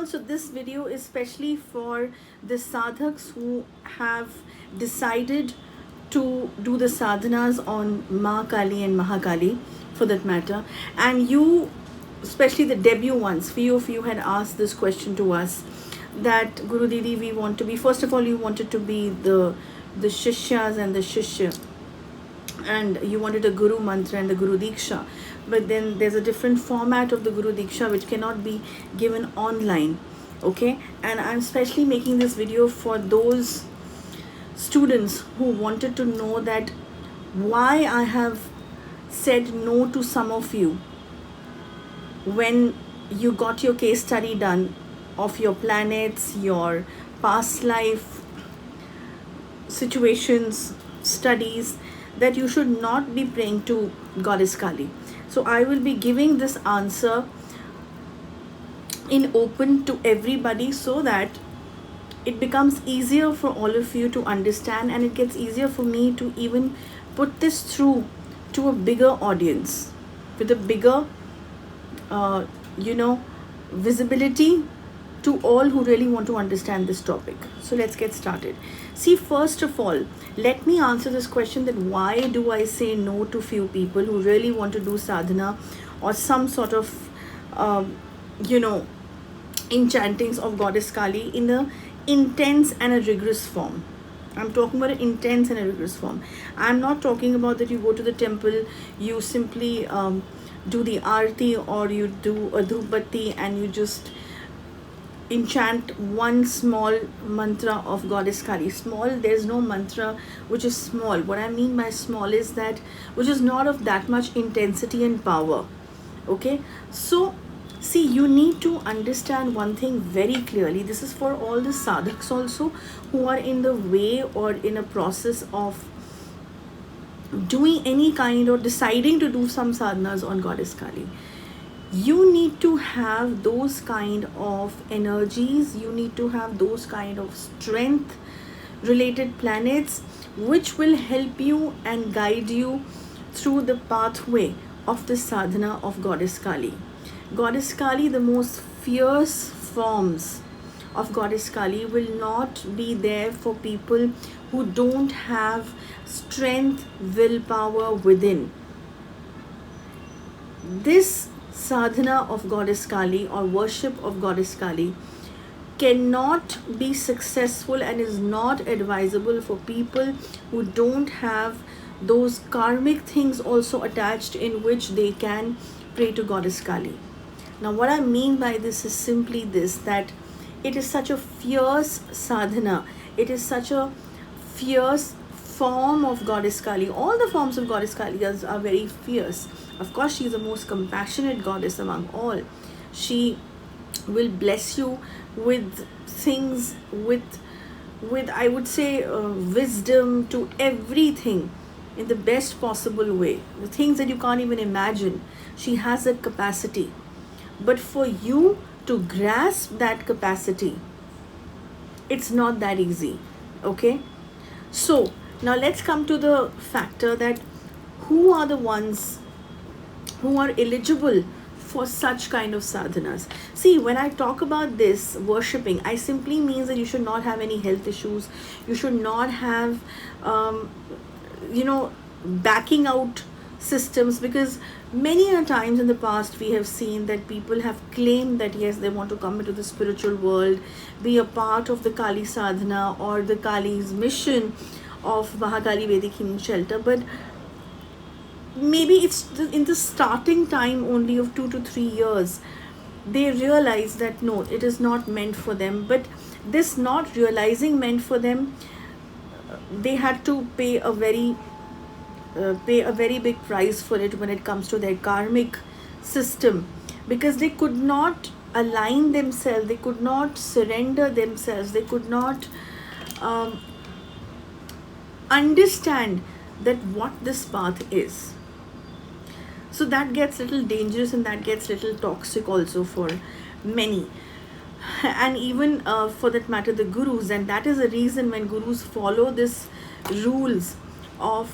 also this video is especially for the sadhaks who have decided to do the sadhanas on Mahakali and Mahakali, for that matter. And you, especially the debut ones, few of you had asked this question to us, that Guru Didi, we want to be, first of all, you wanted to be the Shishyas and the Shishya, and you wanted a Guru Mantra and the Guru Diksha. But then there's a different format of the Guru Diksha which cannot be given online. Okay, and I'm especially making this video for those students who wanted to know that why I have said no to some of you when you got your case study done of your planets, your past life situations, studies, that you should not be praying to Goddess Kali. So I will be giving this answer in open to everybody, so that it becomes easier for all of you to understand, and it gets easier for me to even put this through to a bigger audience with a bigger visibility to all who really want to understand this topic. So let's get started. See, first of all, let me answer this question, that why do I say no to few people who really want to do sadhana or some sort of enchantings of Goddess Kali in a intense and a rigorous form. I'm talking about an intense and a rigorous form. I'm not talking about that you go to the temple, you simply do the arti, or you do a dhupbatti and you just enchant one small mantra of Goddess Kali. Small, there's no mantra which is small. What I mean by small is that which is not of that much intensity and power. Okay, so see, you need to understand one thing very clearly. This is for all the sadhaks also who are in the way or in a process of doing any kind or deciding to do some sadhanas on Goddess Kali. You need to have those kind of energies, you need to have those kind of strength related planets which will help you and guide you through the pathway of the sadhana of Goddess Kali. Goddess Kali, the most fierce forms of Goddess Kali will not be there for people who don't have strength, willpower within. This sadhana of Goddess Kali or worship of Goddess Kali cannot be successful and is not advisable for people who don't have those karmic things also attached in which they can pray to Goddess Kali. Now what I mean by this is simply this, that it is such a fierce sadhana, it is such a fierce form of Goddess Kali. All the forms of Goddess Kali are very fierce. Of course, she is the most compassionate goddess among all. She will bless you with things, with I would say wisdom to everything in the best possible way. The things that you can't even imagine. She has that capacity. But for you to grasp that capacity, it's not that easy. Okay? So now let's come to the factor that who are the ones who are eligible for such kind of sadhanas. See, when I talk about this worshipping, I simply means that you should not have any health issues. You should not have backing out systems, because many a times in the past we have seen that people have claimed that yes, they want to come into the spiritual world, be a part of the Kali sadhana or the Kali's mission of Mahakali Vedic Healing Shelter, but maybe it's in the starting time only of 2 to 3 years they realize that no, it is not meant for them. But this not realizing meant for them, they had to pay a very big price for it when it comes to their karmic system, because they could not align themselves, they could not surrender themselves, they could not understand that what this path is. So that gets little dangerous and that gets little toxic also for many, and even for that matter the gurus. And that is the reason when gurus follow this rules of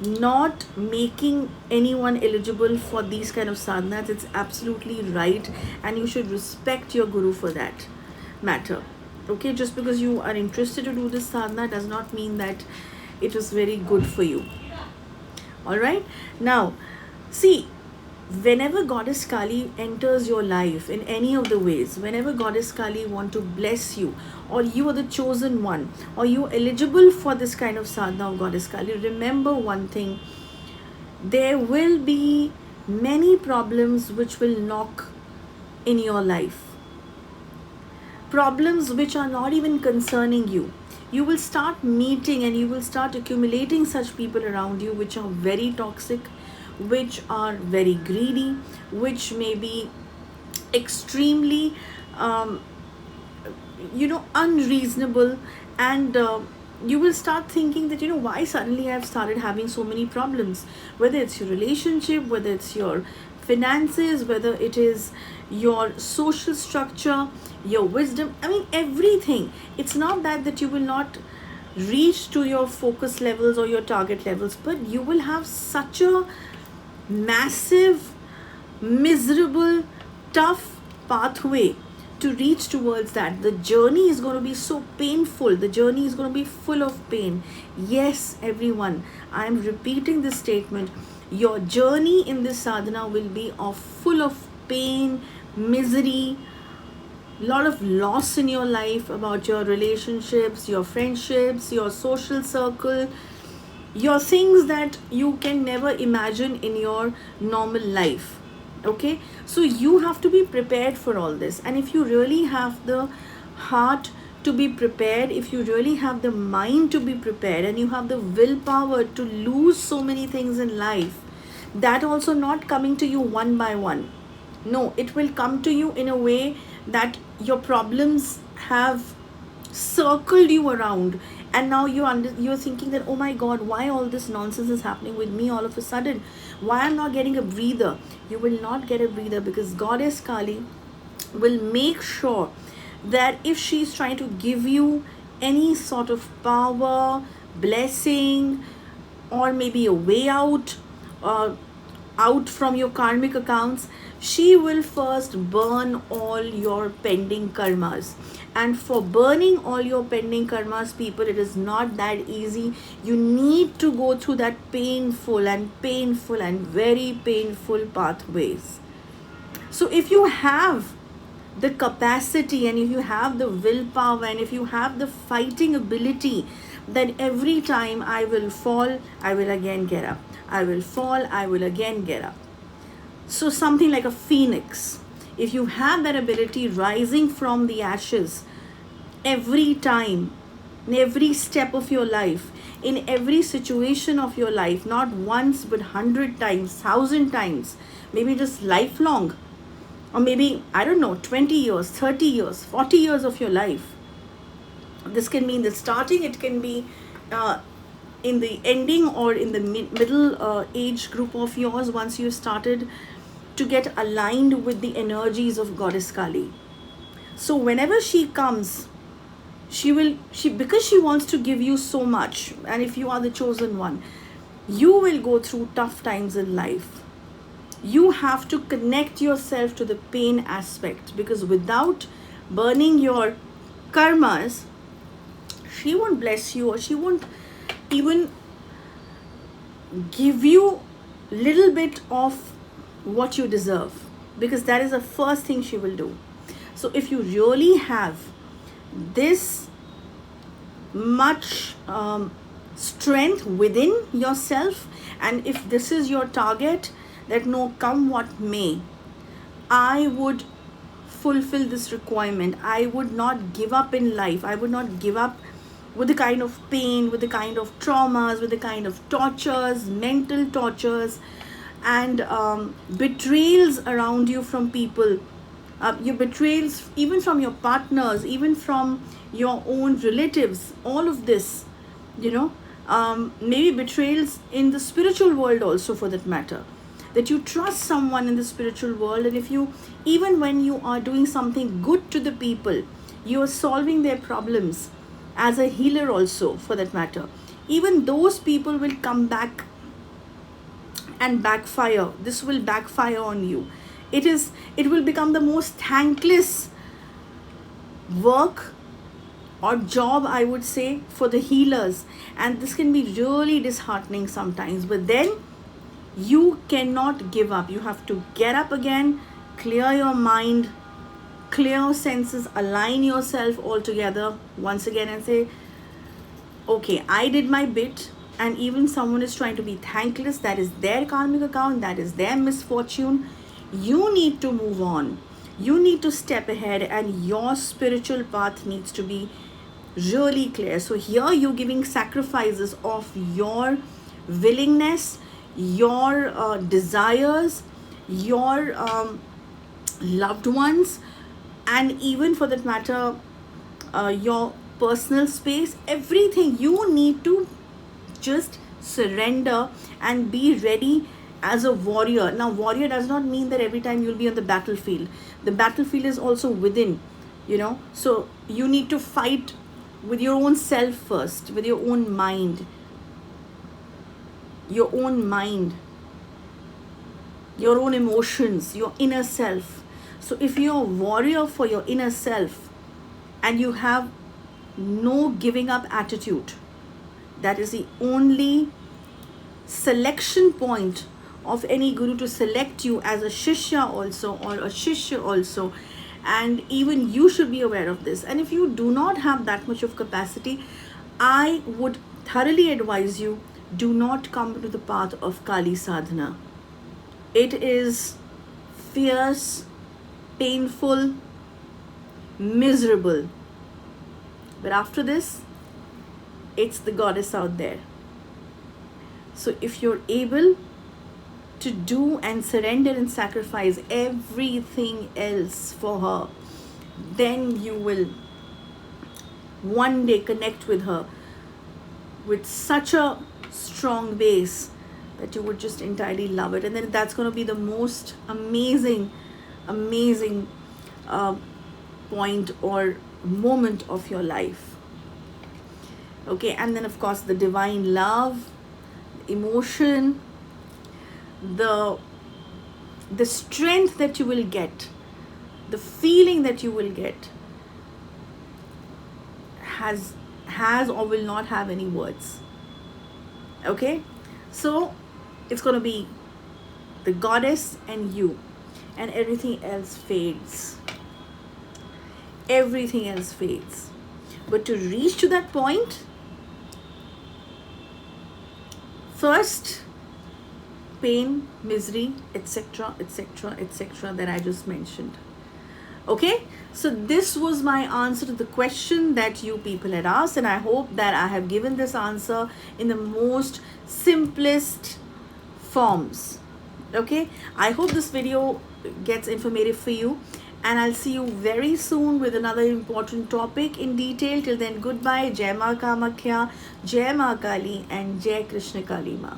not making anyone eligible for these kind of sadhanas. It's absolutely right, and you should respect your guru for that matter. Okay, just because you are interested to do this sadhana does not mean that it is very good for you. All right, now see, whenever Goddess Kali enters your life in any of the ways, whenever Goddess Kali want to bless you, or you are the chosen one, or you are eligible for this kind of sadhana of Goddess Kali, remember one thing: there will be many problems which will knock in your life. Problems which are not even concerning you. You will start meeting and you will start accumulating such people around you which are very toxic, which are very greedy, which may be extremely unreasonable, and you will start thinking that, why suddenly I've started having so many problems, whether it's your relationship, whether it's your finances, whether it is your social structure, your wisdom, everything. It's not that you will not reach to your focus levels or your target levels, but you will have such a massive, miserable, tough pathway to reach towards that. The journey is going to be so painful. The journey is going to be full of pain. Yes, everyone, I am repeating this statement. Your journey in this sadhana will be full of pain, misery, lot of loss in your life, about your relationships, your friendships, your social circle, your things that you can never imagine in your normal life. Okay, so you have to be prepared for all this. And if you really have the heart to be prepared, if you really have the mind to be prepared, and you have the willpower to lose so many things in life, that also not coming to you one by one. No, it will come to you in a way that your problems have circled you around, and now you're thinking that, oh my God, why all this nonsense is happening with me all of a sudden? Why I'm not getting a breather? You will not get a breather, because Goddess Kali will make sure that if she's trying to give you any sort of power, blessing, or maybe a way out, out from your karmic accounts, she will first burn all your pending karmas. And for burning all your pending karmas, people, it is not that easy. You need to go through that painful and very painful pathways. So if you have the capacity, and if you have the willpower, and if you have the fighting ability, then every time I will fall, I will again get up. I will fall, I will again get up. So something like a phoenix. If you have that ability, rising from the ashes every time, in every step of your life, in every situation of your life, not once but 100 times, 1,000 times, maybe just lifelong, or maybe, 20 years, 30 years, 40 years of your life. This can be in the starting, it can be in the ending, or in the middle age group of yours, once you started to get aligned with the energies of Goddess Kali. So whenever she comes, because she wants to give you so much, and if you are the chosen one, you will go through tough times in life. You have to connect yourself to the pain aspect, because without burning your karmas, she won't bless you, or she won't even give you little bit of what you deserve, because that is the first thing she will do. So if you really have this much strength within yourself, and if this is your target, that no, come what may, I would fulfill this requirement. I would not give up in life. I would not give up with the kind of pain, with the kind of traumas, with the kind of tortures, mental tortures, and betrayals around you from people. Your betrayals even from your partners, even from your own relatives, all of this, maybe betrayals in the spiritual world also, for that matter, that you trust someone in the spiritual world, and if you, even when you are doing something good to the people, you are solving their problems as a healer also, for that matter, even those people will come back and backfire. This will backfire on you. It will become the most thankless work or job, I would say, for the healers, and this can be really disheartening sometimes. But then you cannot give up. You have to get up again, clear your mind, clear your senses, align yourself all together once again and say, okay, I did my bit. And even someone is trying to be thankless, that is their karmic account, that is their misfortune. You need to move on. You need to step ahead, and your spiritual path needs to be really clear. So here you're giving sacrifices of your willingness, your desires, your loved ones, and even for that matter, your personal space, everything. You need to just surrender and be ready as a warrior. Now, warrior does not mean that every time you'll be on the battlefield. The battlefield is also within, so you need to fight with your own self first, with your own mind, your own emotions, your inner self. So if you're a warrior for your inner self and you have no giving up attitude, that is the only selection point of any guru to select you as a shishya also, or a shishya also. And even you should be aware of this. And if you do not have that much of capacity, I would thoroughly advise you, do not come to the path of Kali sadhana. It is fierce, painful, miserable. But after this, it's the goddess out there. So if you're able to do and surrender and sacrifice everything else for her, then you will one day connect with her with such a strong base that you would just entirely love it. And then that's going to be the most amazing point or moment of your life. Okay, and then of course the divine love, emotion, the strength that you will get, the feeling that you will get has or will not have any words. Okay, so it's going to be the goddess and you, and everything else fades. Everything else fades. But to reach to that point, first, pain, misery, etc., etc., etc., that I just mentioned. Okay, so this was my answer to the question that you people had asked, and I hope that I have given this answer in the most simplest forms. Okay, I hope this video gets informative for you, and I'll see you very soon with another important topic in detail. Till then, goodbye. Jai Ma Kamakhya, Jai Ma Kali, and Jai Krishna Kali Ma.